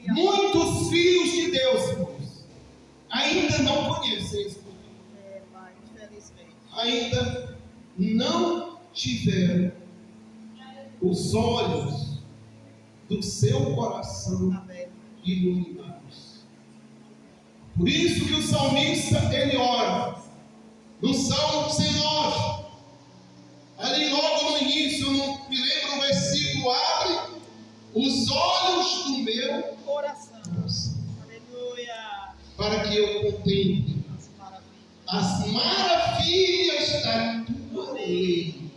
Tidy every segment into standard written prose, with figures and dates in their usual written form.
Muitos filhos de Deus, irmãos, ainda não conhecem esse poder. Pai, infelizmente. Ainda não tiveram os olhos do seu coração iluminados. Por isso que o salmista, ele ora no Salmo 19, ali logo no início, eu não me lembro o versículo, abre os olhos do meu coração. Aleluia. Para que eu contemple as maravilhas da tua lei.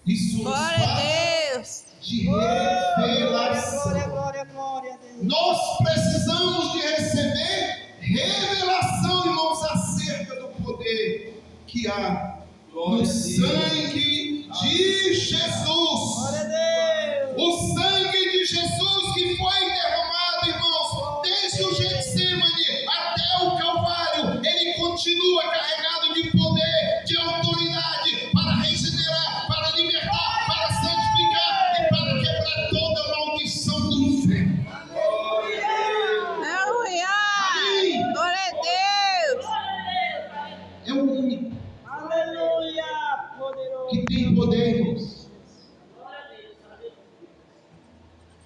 Isso nos faz de revelação. Glória a Deus. Nós precisamos de receber revelação, irmãos, acerca do poder que há no sangue de Jesus. Glória a Deus. O sangue de Jesus que foi derramado, irmãos, desde o Getsemane até o Calvário, ele continua carregado de poder, de autoridade para regenerar, para libertar, para santificar e para quebrar toda maldição do inferno. Aleluia! Amém. Glória a Deus! É o único Aleluia. Poderoso. que tem poder, irmãos,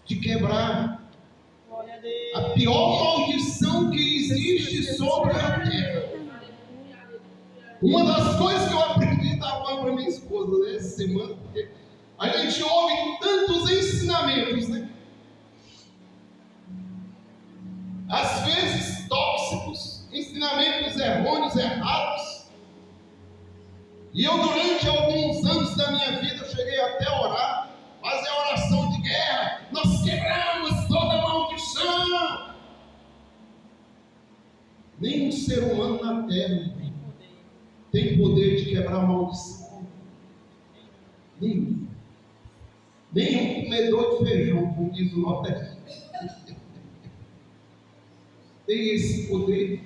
de quebrar Glória a Deus. a pior maldição que existe sobre a terra. Uma das coisas que eu aprendi, estava falando para minha esposa essa semana, porque a gente ouve tantos ensinamentos, né? Às vezes tóxicos, ensinamentos errôneos, errados. E eu, durante alguns anos da minha vida, eu cheguei até a orar, fazer a oração de guerra. Nós quebramos toda maldição. Nenhum ser humano na terra tem poder de quebrar a maldição. Nenhum. Nenhum comedor de feijão, como diz o Nordeste, tem esse poder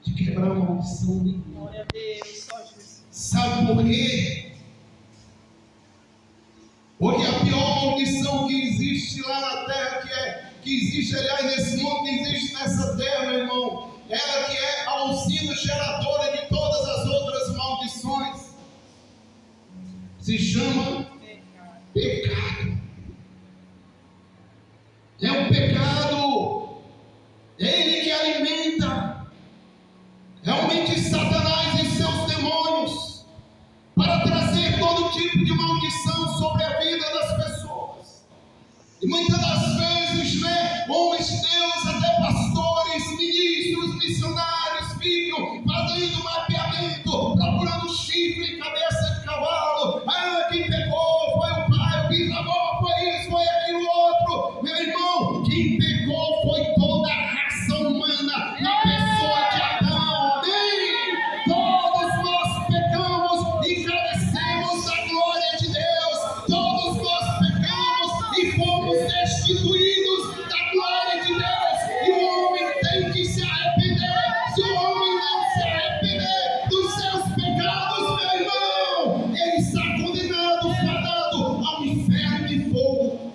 de quebrar a maldição nenhuma. Glória a Deus. Só Jesus. Sabe por quê? Porque a pior maldição que existe lá na terra, que existe, aliás, nesse mundo, que existe nessa terra, meu irmão, ela que é a usina geradora de todas as outras maldições, se chama pecado. É o pecado, é ele que alimenta realmente Satanás e seus demônios para trazer todo tipo de maldição sobre a vida das pessoas. E muitas das vezes, né, homens de Deus, até pastores, ministros, missionários, ficam fazendo mapeamento, procurando chifre e cabeça de cavalo. Ah, quem pecou foi o pai, o bisavô, foi isso, foi aquilo outro. Meu irmão, quem pecou foi toda a raça humana na pessoa de Adão. Amém? Todos nós pecamos e carecemos da glória de Deus. Todos nós pecamos e fomos destituídos da glória de Deus. E o homem tem que se arrepender. Se o homem não se arrepender dos seus pecados, meu irmão, ele está condenado, fadado ao inferno de fogo.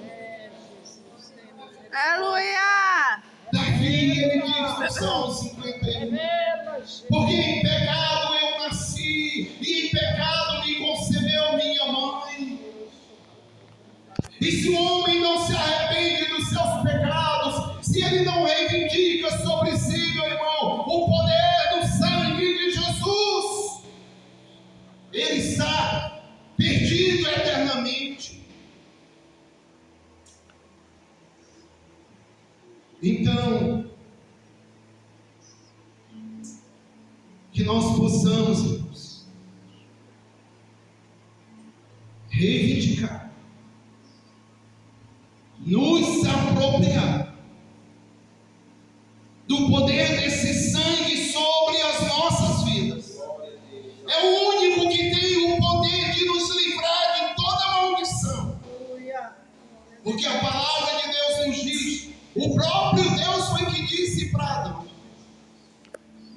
Aleluia! Davi, ele diz no Salmo 51, porque em pecado eu nasci, e em pecado me concebeu minha mãe. E se o homem não se arrepende dos seus pecados, se ele não reivindica sobre si, meu irmão, o poder do sangue de Jesus, ele está perdido eternamente. Então, que nós possamos, irmãos, reivindicar, nos apropriar do poder desse sangue sobre as nossas vidas. É o único que tem o poder de nos livrar de toda maldição. Porque a palavra de Deus nos diz, o próprio Deus foi que disse para Adão: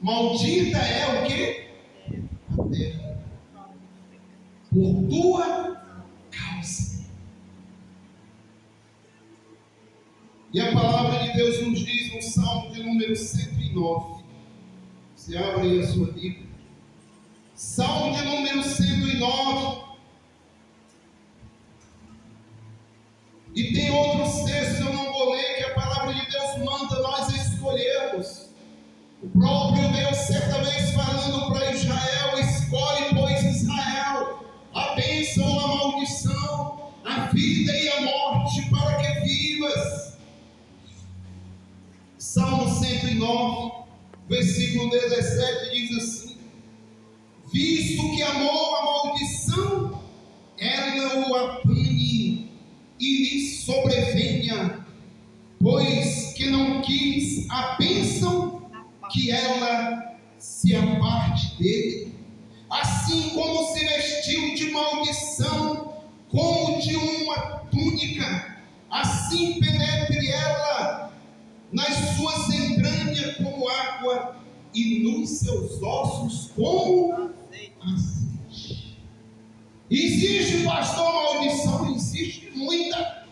maldita é o quê? A terra. Por tua causa. E a palavra de Deus nos diz no Salmo de número 109. Você abre aí a sua Bíblia. Salmo de número 109. E tem outros textos, eu não vou ler, que a palavra de Deus manda nós escolhermos. O próprio Deus, certa vez falando para Israel: escolhe, pois, Israel, a bênção ou a maldição, a vida e a morte, para que vivas. Salmo 109, versículo 17 diz assim: visto que amou a maldição, ela o apanhe e lhe sobrevenha, pois que não quis a bênção, que ela se aparte dele. Assim como se vestiu de maldição, como de uma túnica, assim penetre ela nas suas entranhas como água, e nos seus ossos como azeite. Existe, pastor, maldição? Existe muita.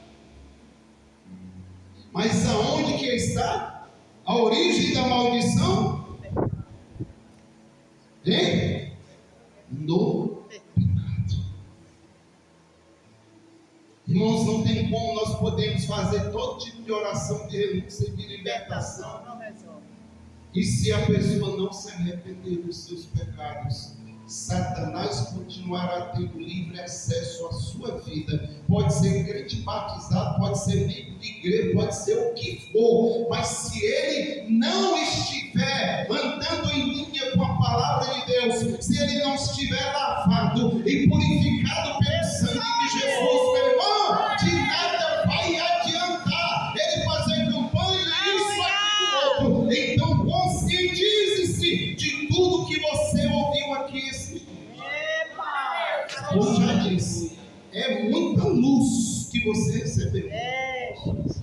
Mas aonde que está a origem da maldição? Hein? No pecado. Irmãos, não tem como nós podemos fazer todo tipo de oração de renúncia e de libertação. Não resolve. E se a pessoa não se arrepender dos seus pecados, Satanás continuará tendo livre acesso à sua vida. Pode ser crente batizado, pode ser membro de igreja, pode ser o que for, mas se ele não estiver andando em linha com a palavra de Deus, se ele não estiver lavado e purificado pelo sangue de Jesus, meu irmão, de nada vai adiantar ele fazer campanha isso, aquilo, outro. Então conscientize-se de tudo que você ouviu aqui esse dia. Como já disse, é muita luz que você recebeu.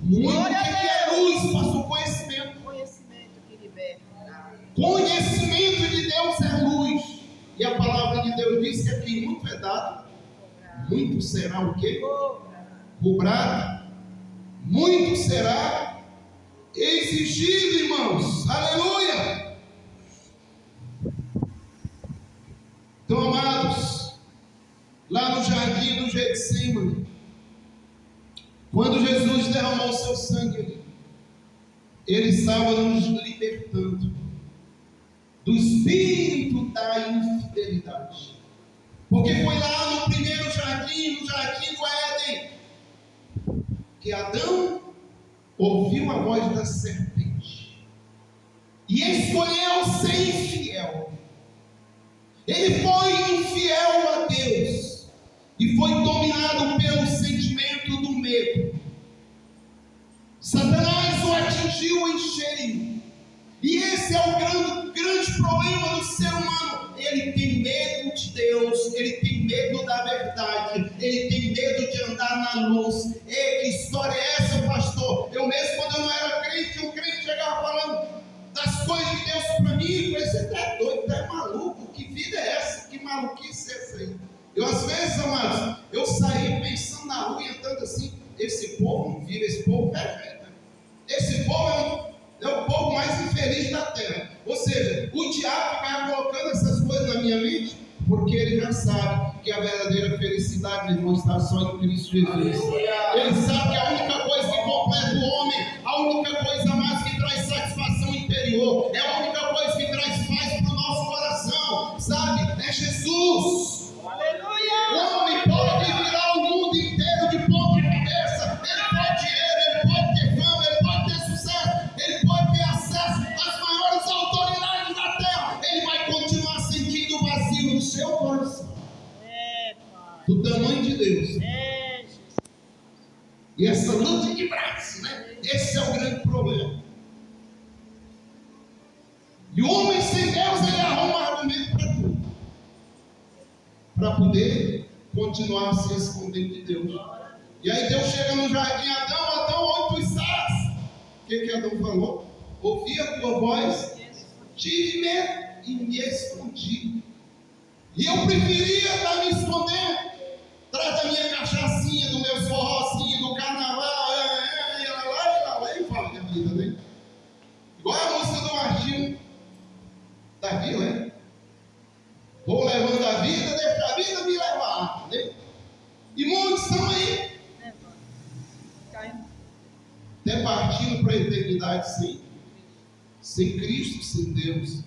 Muito. O que é luz? Pastor, conhecimento. Conhecimento que liberta. Conhecimento de Deus é luz. E a palavra de Deus diz que aqui muito é dado, muito será o quê? Cobrado. Muito será exigido, irmãos. Aleluia. Então, amados, lá no jardim do Getsemane, quando Jesus derramou o seu sangue, ele estava nos libertando do espírito da infidelidade. Porque foi lá no primeiro jardim, no jardim do Éden, que Adão ouviu a voz da serpente e escolheu ser infiel. Ele foi infiel a Deus e foi dominado pelo sentimento do medo. Satanás o atingiu em cheio. E esse é o grande problema do ser humano. Ele tem medo de Deus, ele tem medo da verdade, ele tem medo de andar na luz. E que história é essa, pastor? Eu mesmo, quando eu não era crente, um crente chegava falando das coisas de Deus para mim, e falei: você está doido, está maluco? Que vida é essa? Que maluquice é essa aí? Eu, às vezes, amados, eu saí pensando na rua e andando assim: esse povo não vive, esse povo é velho. Esse povo é o povo mais infeliz da terra. Ou seja, o diabo vai colocando essas coisas na minha mente, porque ele já sabe que a verdadeira felicidade, irmão, está só em Cristo Jesus. Ele sabe que a única coisa que completa o homem, a única coisa mais que traz satisfação interior, é a única coisa que traz paz para o nosso coração, sabe? É Jesus. Aleluia! O homem pode virar o mundo inteiro de ponta cabeça, ele pode dinheiro, ele pode ter fama, ele pode ter sucesso, ele pode ter acesso às maiores autoridades da terra, ele vai continuar sentindo vazio no seu coração. Do tamanho de Deus. E essa luta de braço, né? Esse é o grande problema. E o homem sem Deus, ele arruma argumento para tudo, para poder continuar se escondendo de Deus. E aí Deus chega no jardim: Adão, onde tu estás? O que Adão falou? Ouvi a tua voz, tive medo e me escondi. E eu preferia estar me escondendo atrás da minha cachaçinha, do meu forrozinho, do carnaval, até partindo para a eternidade sem Cristo, sem Deus.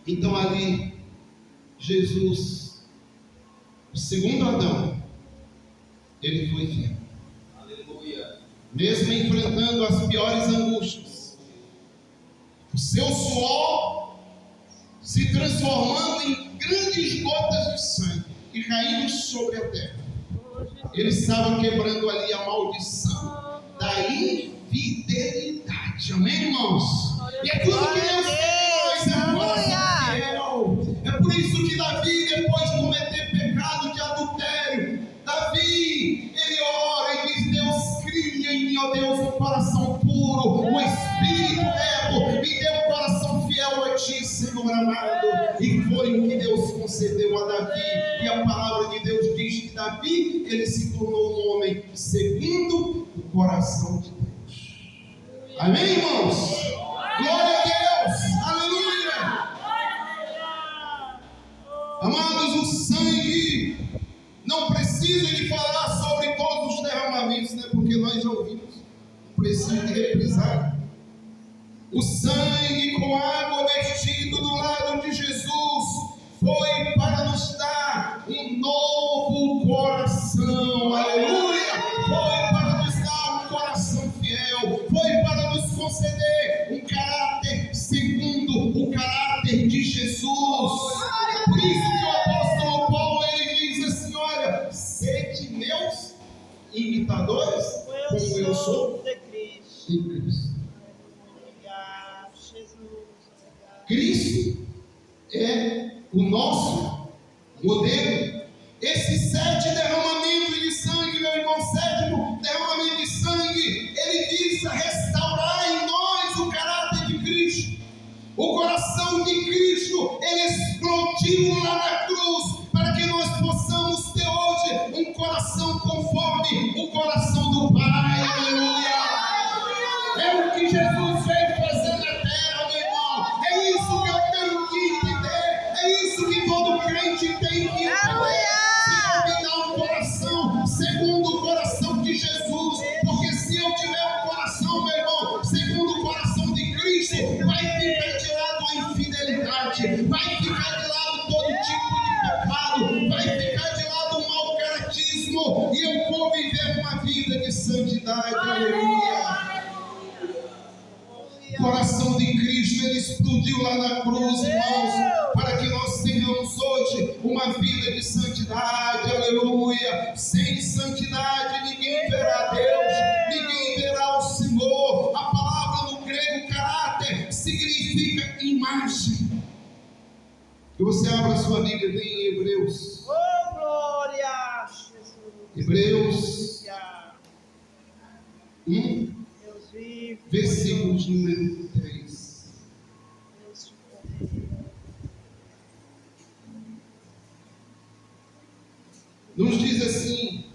Então ali, Jesus, o segundo Adão, ele foi fiel. Aleluia. Mesmo enfrentando as piores angústias, o seu suor se transformando em grandes gotas de sangue e caindo sobre a terra. Ele estava quebrando ali a maldição da infidelidade. Amém, irmãos? E é tudo que Deus quer de nós, é um coração fiel. É por isso que Davi, depois de cometer pecado de adultério, Davi, ele ora e diz: Deus, cria em mim, ó Deus, um coração puro, um espírito reto, me dê um coração fiel a ti, Senhor amado. E foi o que Deus concedeu a Davi. E a palavra de Deus diz que Davi, ele se tornou um homem segundo o coração de Deus. Amém, irmãos? Glória a Deus! Aleluia! Amados, o sangue não precisa de falar sobre todos os derramamentos, né? Porque nós já ouvimos. Não precisa de reprisar. O sangue com água vestido do lado de Jesus foi para nos dar um novo coração. Aleluia! Foi para nos dar um coração fiel. Foi para nos conceder um caráter segundo o caráter de Jesus. É por isso que o apóstolo Paulo, ele diz assim: olha, sede meus imitadores, como eu sou de Cristo. em Cristo. Obrigado, Jesus. Cristo é o nosso modelo. Esses 7 derramamentos de sangue, meu irmão, 7º derramamento de sangue, ele visa restaurar em nós o caráter de Cristo. O coração de Cristo, ele explodiu lá na cruz, para que nós possamos ter hoje um coração conforme o coração do Pai. Aleluia! É o que Jesus veio fazer na terra, meu irmão. É isso que eu tenho que entender. É isso que todo crente tem que entender. Senhor, me dá um coração segundo o coração de Jesus. Porque se eu tiver um coração, meu irmão, segundo o coração de Cristo, vai ficar de lado a infidelidade, vai ficar de lado todo tipo de pecado, vai ficar de lado o mau caratismo, e eu vou viver uma vida de santidade. Aleluia! O coração de Cristo, ele explodiu lá na cruz, irmãos, para que nós tenhamos hoje uma vida de santidade. Aleluia! Sem santidade ninguém verá Deus, ninguém verá o Senhor. A palavra no grego caráter significa imagem. Que você abra a sua Bíblia bem em Hebreus. Oh, glória, Jesus. Hebreus 1, Deus vive. versículos número 3. Deus te corrige. Nos diz assim: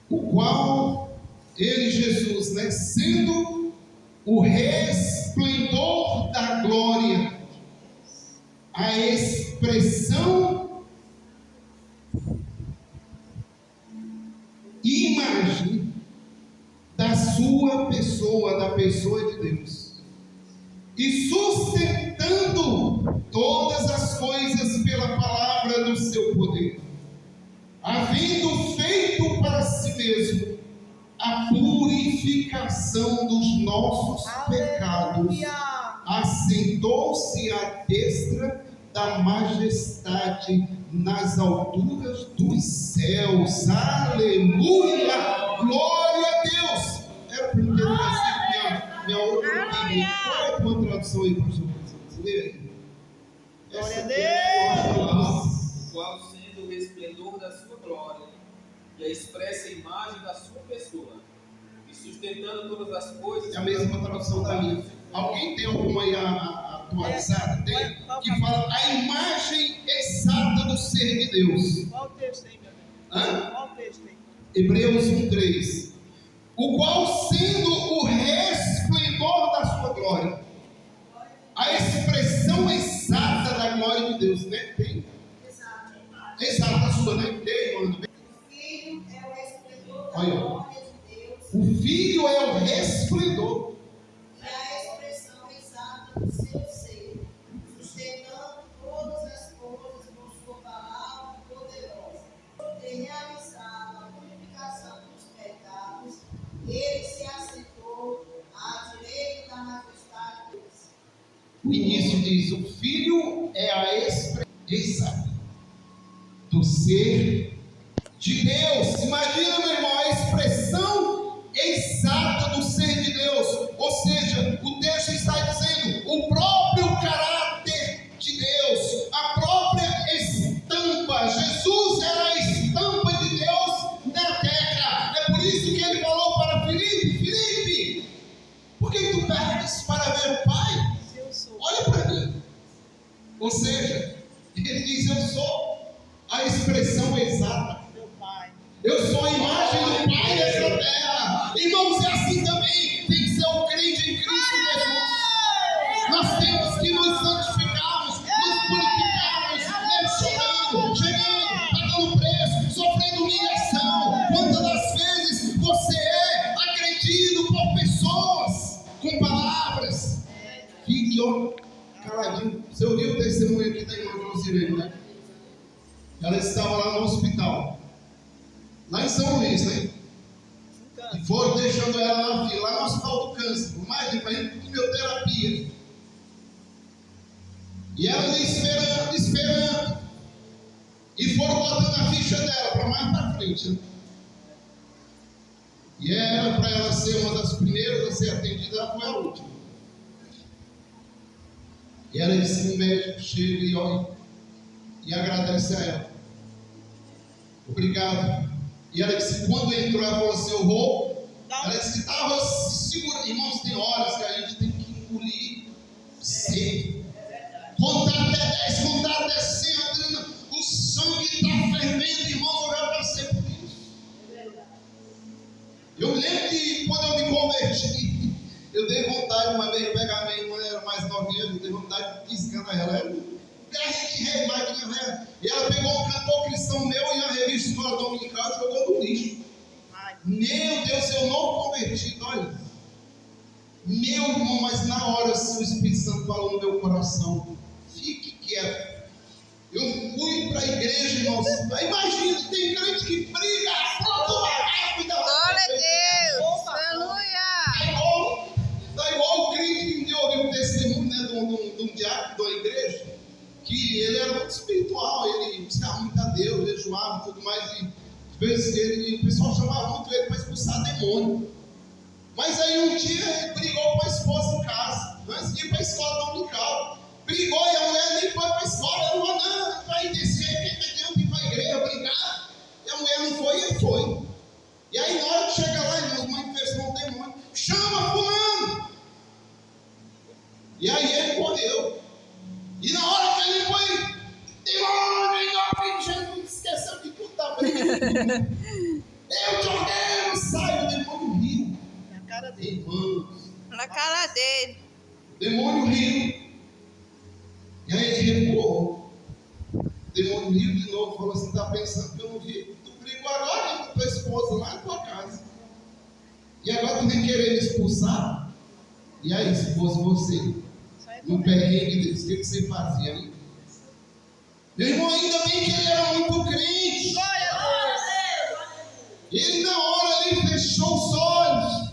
o qual ele, Jesus, né, sendo o resplendor da glória, a expressão, imagem da sua pessoa, da pessoa de Deus, e sustentando todas as coisas pela palavra do seu poder, havendo feito para si mesmo a purificação dos nossos pecados, assentou-se à destra da majestade nas alturas dos céus. Aleluia! Glória a Deus! Era para entender assim minha outra Bíblia. Qual é a tua tradução aí, pastor? Você lê aí? Glória a O qual, sendo o resplendor da sua glória e a expressa imagem da sua pessoa, e sustentando todas as coisas. É a mesma tradução da minha. Alguém tem alguma aí atualizada? Tem? Que fala a imagem exata do ser de Deus. Qual o texto aí, meu Deus? Hã? Qual o texto aí? Hebreus 1:3. O qual, sendo o resplendor da sua glória, a expressão exata da glória de Deus, né? Tem? Exata a sua, né? Tem, mano. Filho é o Filho é o resplendor. E a expressão exata do seu ser, sustentando todas as coisas por sua palavra poderosa. Ter realizado a purificação dos pecados, ele se assentou à direita da majestade de Deus. O início diz: o Filho é a expressão exata do ser de Deus. Imagina, meu irmão, a expressão exata do ser de Deus. Ou seja, o texto está dizendo o próprio caráter de Deus, a própria estampa. Jesus era a estampa de Deus na terra. É por isso que ele falou para Filipe: Filipe, por que tu pedes para ver o Pai? Se eu sou. Olha para mim. Ou seja, ele diz: eu sou a expressão exata. Meu Pai. Eu sou a imagem do Pai nessa terra. Irmãos, é assim também. Tem que ser o crente em Cristo Jesus. Nós temos que nos santificarmos, nos purificarmos, chorando, chegando, pagando preço, sofrendo humilhação. Quantas das vezes você é agredido por pessoas com palavras? Fique, ó, caladinho. Você ouviu o testemunho aqui da irmã Josirene, né? Ela estava lá no hospital, lá em São Luís, né? E foram deixando ela na fila, lá no Hospital do Câncer, por mais de quimioterapia. E ela ali esperando. E foram botando a ficha dela para mais para frente, né? E era para ela ser uma das primeiras a ser atendida, ela foi a última. E ela disse: o médico chega e olha e agradece a ela. Obrigado. E ela disse: quando entrou, ela falou assim: eu vou. Ela disse que estava segura. Irmãos, tem horas que a gente tem que engolir seco. Contar até 10, contar até 100, o sangue está fervendo, irmãos, eu já passei por isso. Eu me lembro que quando eu me converti, eu dei vontade uma vez de pegar a minha irmã, era mais novinha, eu dei vontade de esganar ela. A gente remagrinha, né? E ela pegou um cantor cristão meu e a revista Escola Dominical e jogou no lixo. Meu Deus, eu não convertido, olha. Meu irmão, mas na hora assim, o Espírito Santo falou no meu coração: fique quieto. Eu fui para a igreja, irmãos. Imagina, tem crente que briga, Glória a Deus. Aleluia. Tá igual o crente que ouviu um testemunho, né, de um diácono da igreja, que ele era muito espiritual, ele buscava muito a Deus, jejuava e tudo mais, e às vezes o pessoal chamava muito ele para expulsar demônio. Mas aí um dia ele brigou com a esposa em casa, antes de ir para a escola dominical. Brigou e a mulher nem foi para a escola, ela falou: não, vai descer, quem está querendo ir para a igreja brigar? E a mulher não foi e ele foi. E aí na hora que chega lá, irmãos, manifestou um demônio: chama fulano! E aí ele correu. E na hora que ele foi, demônio, em nome de Jesus, esqueceu de tudo, tá brincando. Eu te ordeno, sai, o demônio riu. Na cara dele. Irmãos, Na cara dele. o demônio riu. E aí ele recuou. O demônio riu de novo, falou assim: está pensando que eu não vi? Tu brigou agora com tua esposa lá na tua casa. E agora tu vem querer me expulsar? E aí, se fosse você, no perrengue desse, o que você fazia, hein? Meu irmão, ainda bem que ele era muito crente. Glória a Deus. Ele na hora ali fechou os olhos,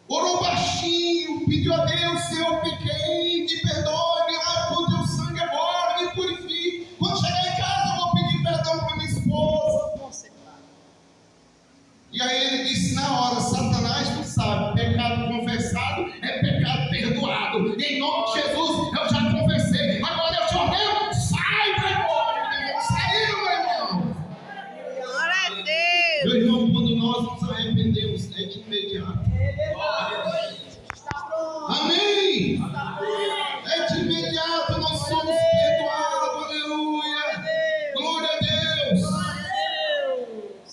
orou baixinho, pediu a Deus: Senhor, pequei, me perdoe, me lava com teu sangue agora, me purifique. Quando chegar em casa eu vou pedir perdão para minha esposa. E aí ele disse na hora: Satanás, tu sabe, pecado confessado é pecado perdoado. Em nome de Jesus, eu já confessei, agora eu te ordeno, sai, vai embora. Saiu, meu irmão. Glória a Deus. Meu irmão, quando nós nos arrependemos, é de imediato. Está pronto. Amém? Está pronto. É de imediato, nós somos perdoados. Aleluia. Glória a Deus. Glória a Deus.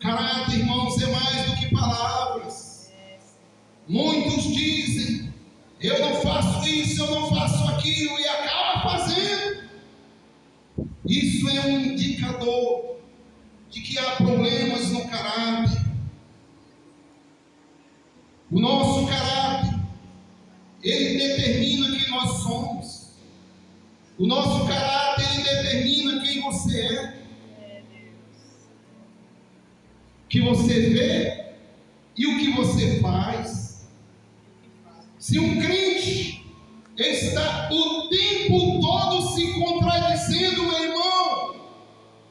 Caráter, irmãos, é mais do que palavras. Muitos dizem: eu não faço isso, eu não faço aquilo, e acaba fazendo. Isso é um indicador de que há problemas no caráter. O nosso caráter, ele determina quem nós somos. O nosso caráter, ele determina quem você é. O que você vê e o que você faz. Se um crente está o tempo todo se contradizendo, meu irmão,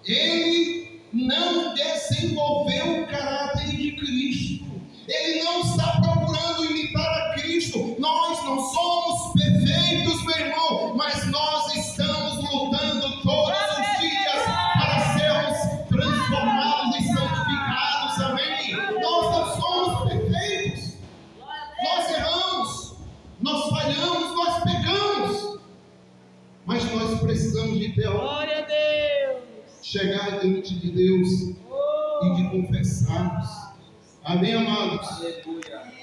ele não desenvolveu o caráter de Cristo. Ele não está procurando imitar a Cristo. Nós não somos perfeitos, meu irmão, mas nós estamos lutando todos os dias para sermos transformados e santificados. Amém? Nós não somos perfeitos. Nós erramos, nós falhamos, nós pecamos. Mas nós precisamos de Deus. Glória a Deus. Chegar diante de Deus e de confessarmos. Amém, amados? Aleluia.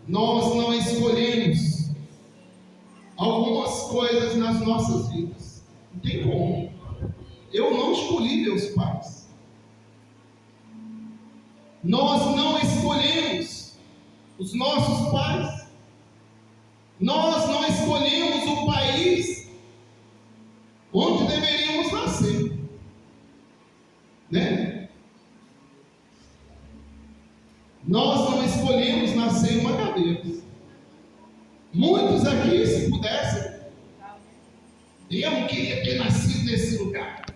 Nós não escolhemos algumas coisas nas nossas vidas. Não tem como. Eu não escolhi meus pais. Nós não escolhemos os nossos pais. Nós não escolhemos o país onde deveríamos nascer. Né? Nós não escolhemos nascer em uma cadeira. Muitos aqui, se pudessem, eu não queria ter nascido nesse lugar.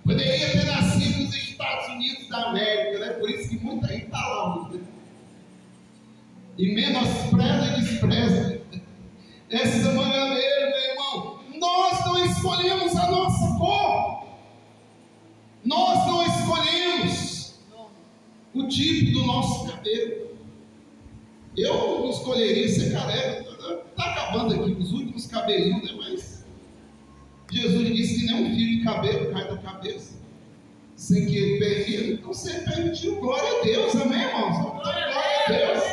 Poderia ter nascido nos Estados Unidos da América, né? Por isso que muita gente está lá. Né? E menospreza e despreza essa manganeira, meu irmão. Nós não escolhemos a nossa cor. Nós não escolhemos o tipo do nosso cabelo. Eu não escolheria ser careca. Está acabando aqui os últimos cabelinhos, né? Mas Jesus disse que nenhum fio de cabelo cai da cabeça sem que ele permita. Então você permitiu. Glória a Deus, amém, irmãos? Glória a Deus.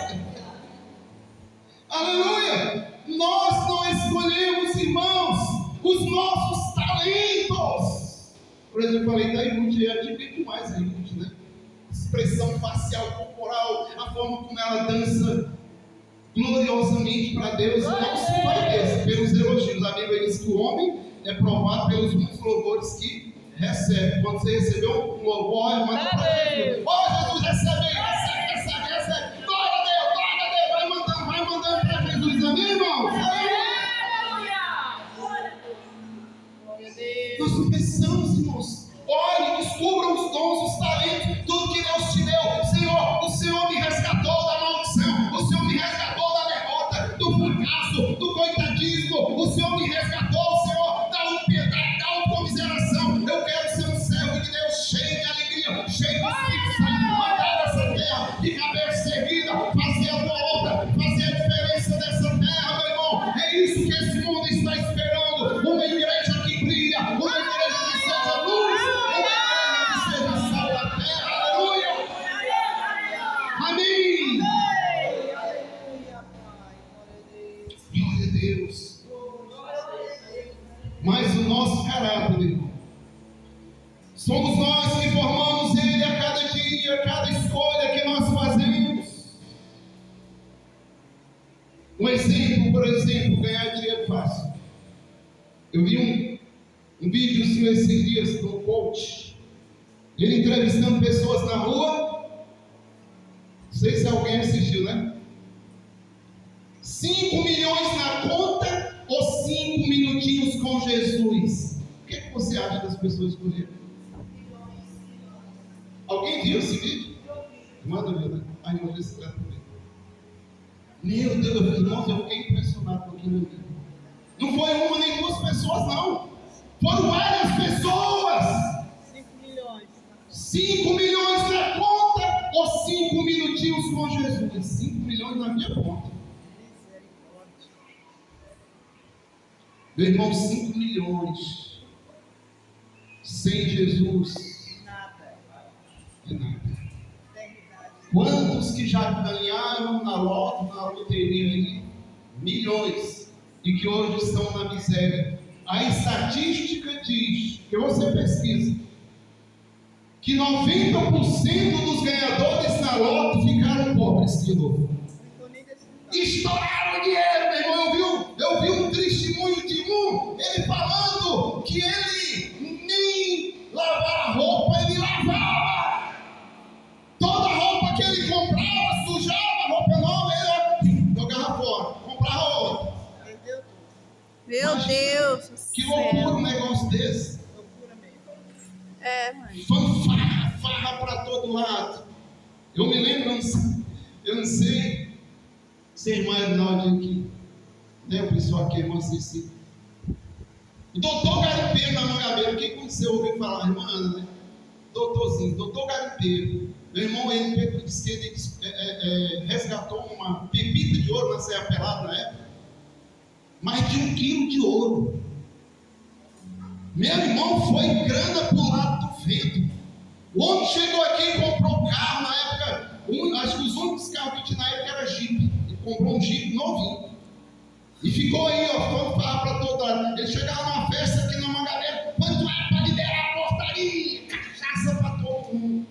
Aleluia. Nós não escolhemos, irmãos, os nossos talentos. Por exemplo, eu falei da Ruth, eu admiro demais a Ruth, né? Expressão facial, corporal, a forma como ela dança gloriosamente para Deus, não se vai pelos elogios. A Bíblia diz que o homem é provado pelos muitos louvores que recebe. Quando você recebeu um louvor, manda para Deus. Jesus, recebe. Glória a Deus, vai mandando para Jesus. Amém, irmãos? Nós não pensamos, irmãos. Olhe, descubram os dons, os talentos, tudo que Deus te deu. Senhor, o Senhor me resgatou da maldição, o Senhor me resgatou da derrota, do fracasso, do coitadismo, o Senhor me resgatou, Senhor, da impiedade, da autocomiseração. Eu quero ser um servo de Deus cheio de alegria, cheio de Espírito Santo, mandar essa terra de cabeça erguida, fazer a tua obra, fazer a diferença dessa terra, meu irmão. É isso que esse mundo está esperando. Uma igreja que brilha, uma igreja que seja luz, uma igreja que seja sal da terra. Aleluia! Amém! Glória a Deus. Mas o nosso caráter, irmão, somos nós que formamos ele a cada dia, a cada escolha que nós fazemos. Um exemplo, por exemplo, ganhar dinheiro fácil. Eu vi um vídeo esses dias do coach, ele entrevistando pessoas na rua. Não sei se alguém assistiu, né? 5 milhões na conta ou 5 minutinhos com Jesus? O que você acha das pessoas escolheram? Alguém viu esse vídeo? Manda ver, né? A irmã desse trato também. Meu Deus, irmãos, eu fiquei impressionado com aquilo ali. Não foi uma nem duas pessoas, não. Foram várias pessoas. 5 milhões. 5 milhões na conta ou 5 minutinhos com Jesus? 5 milhões na minha conta. Meu irmão, 5 milhões sem Jesus é nada. Quantos que já ganharam na loteria aí, milhões, e que hoje estão na miséria? A estatística diz, que você pesquisa, que 90% dos ganhadores na loto ficaram pobres de novo. Estouraram dinheiro, meu irmão. Eu vi um testemunho de ele falando que ele nem lavar a roupa, ele lavava. Toda roupa que ele comprava, sujava, roupa nova, ele jogava fora, comprava outra. Meu Imagina, Deus. que loucura um negócio desse. É, mãe. Fanfarra, farra para todo lado. Eu me lembro, eu não sei se a irmã Arnaldo aqui, né, o pessoal aqui, irmã Ceci. O doutor Garimpeiro na Mangabeira, o que aconteceu? Eu ouvi falar, irmã Ana, né? Doutor Garimpeiro. Meu irmão, ele disse que ele resgatou uma pepita de ouro na Serra Pelada na época. Mais de 1 quilo de ouro. Meu irmão, foi grana para o lado do vento. O homem chegou aqui e comprou um carro na época. Acho que os únicos carros que tinha na época era Jeep. Ele comprou um Jeep novinho. E ficou aí, ó, fanfarra para todo lado. Ele chegava numa festa aqui na Mangabeira. Quanto era para liberar a portaria? Cachaça para todo mundo.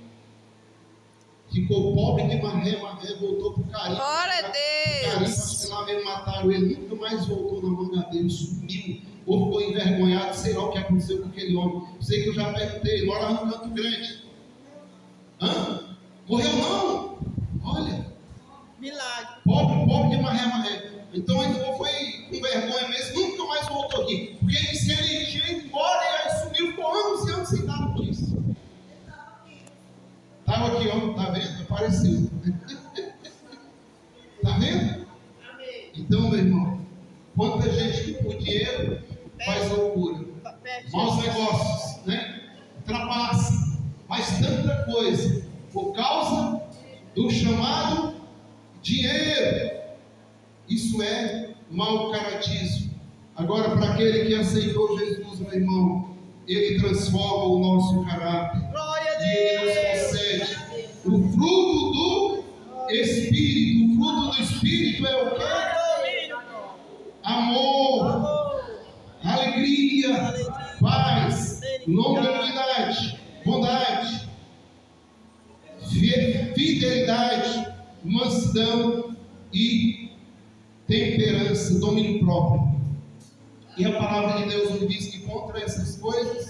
Ficou pobre de maré, voltou pro Carimbo. Glória a Deus. Carimbo, acho que lá mesmo mataram ele. Nunca mais voltou na Mangabeira, sumiu. Ou ficou envergonhado, sei lá o que aconteceu com aquele homem. Sei que eu já perguntei, ele mora no Canto Grande. Hã? Morreu não? Olha. Milagre. Pobre de maré. Então ele foi com vergonha mesmo, nunca mais voltou aqui. Porque ele disse que ele tinha ido embora e aí sumiu, ficou anos e anos sem dar notícia. Estava aqui, ó, tá vendo? Apareceu. Tá vendo? Então, meu irmão, quanta gente que por dinheiro faz loucura, maus negócios, né? Ultrapassa, faz tanta coisa por causa do chamado dinheiro. Isso é mau caratismo. Agora, para aquele que aceitou Jesus, meu irmão, ele transforma o nosso caráter. Glória a E ele nos concede o fruto do Espírito. O fruto do Espírito é o quê? Amor, alegria, paz, longanimidade, bondade, fidelidade, mansidão e temperança, domínio próprio. E a palavra de Deus nos diz que contra essas coisas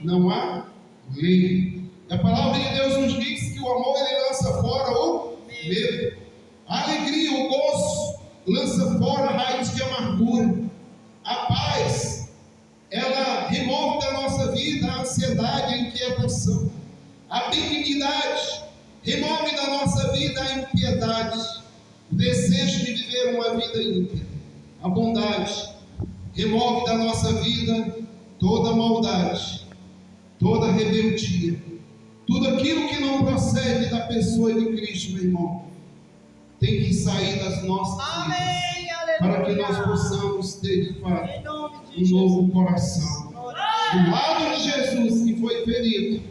não há lei. E a palavra de Deus nos diz que o amor ele lança fora o medo. A alegria, o gozo lança fora raios de amargura. A paz, ela remove da nossa vida a ansiedade, a inquietação. A benignidade remove da nossa vida a impiedade, o desejo de viver uma vida ímpia. A bondade remove da nossa vida toda maldade, toda rebeldia, tudo aquilo que não procede da pessoa de Cristo, meu irmão, tem que sair das nossas vidas, para que nós possamos ter de fato um novo coração. Do lado de Jesus que foi ferido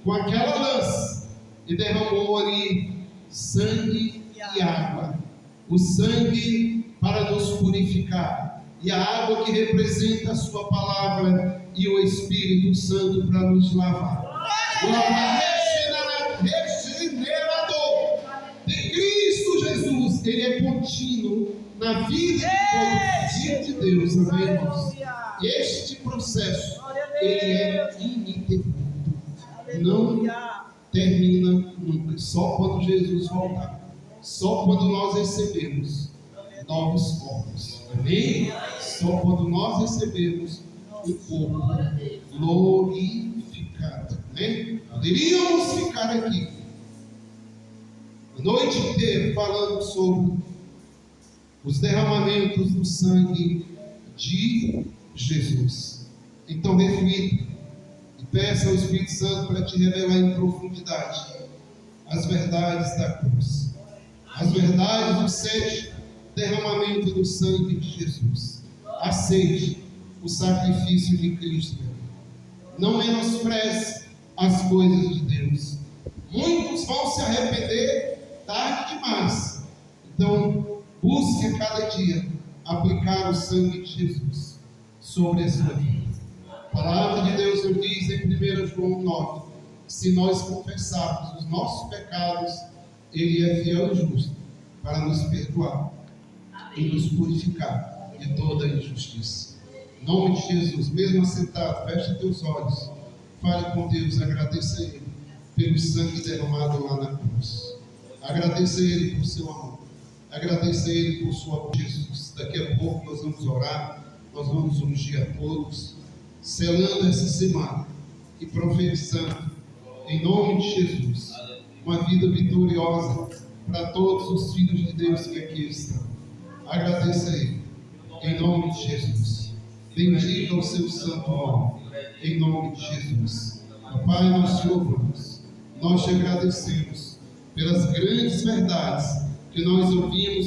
com aquela lança e derramou ali sangue e água. O sangue para nos purificar e a água que representa a sua palavra e o Espírito Santo para nos lavar. O lavar regenerador de Cristo Jesus, ele é contínuo na vida de todo filho de Deus, amém, irmãos? Este processo, ele é ininterrupto, não termina nunca, só quando Jesus voltar, só quando nós recebemos novos corpos, amém? Só quando nós recebemos um corpo glorificado, amém? Poderíamos ficar aqui a noite inteira falando sobre os derramamentos do sangue de Jesus. Então reflita e peça ao Espírito Santo para te revelar em profundidade as verdades da cruz, as verdades do 7 derramamento do sangue de Jesus. Aceite o sacrifício de Cristo. Não menospreze as coisas de Deus. Muitos vão se arrepender tarde demais. Então, busque a cada dia aplicar o sangue de Jesus sobre a sua vida. A palavra de Deus nos diz em 1 João 9: se nós confessarmos os nossos pecados, Ele é fiel e justo para nos perdoar e nos purificar de toda injustiça. Em nome de Jesus, mesmo assentado, feche teus olhos, fale com Deus, agradeça a Ele pelo sangue derramado lá na cruz. Agradeça a Ele por seu amor. Agradeça a Ele por sua amor, Jesus. Daqui a pouco nós vamos orar, nós vamos ungir a todos, selando essa semana e profetizando, em nome de Jesus, uma vida vitoriosa para todos os filhos de Deus que aqui estão. Agradeça a Ele, em nome de Jesus. Bendiga o seu santo nome, em nome de Jesus. Pai, nós te louvamos, nós te agradecemos pelas grandes verdades que nós ouvimos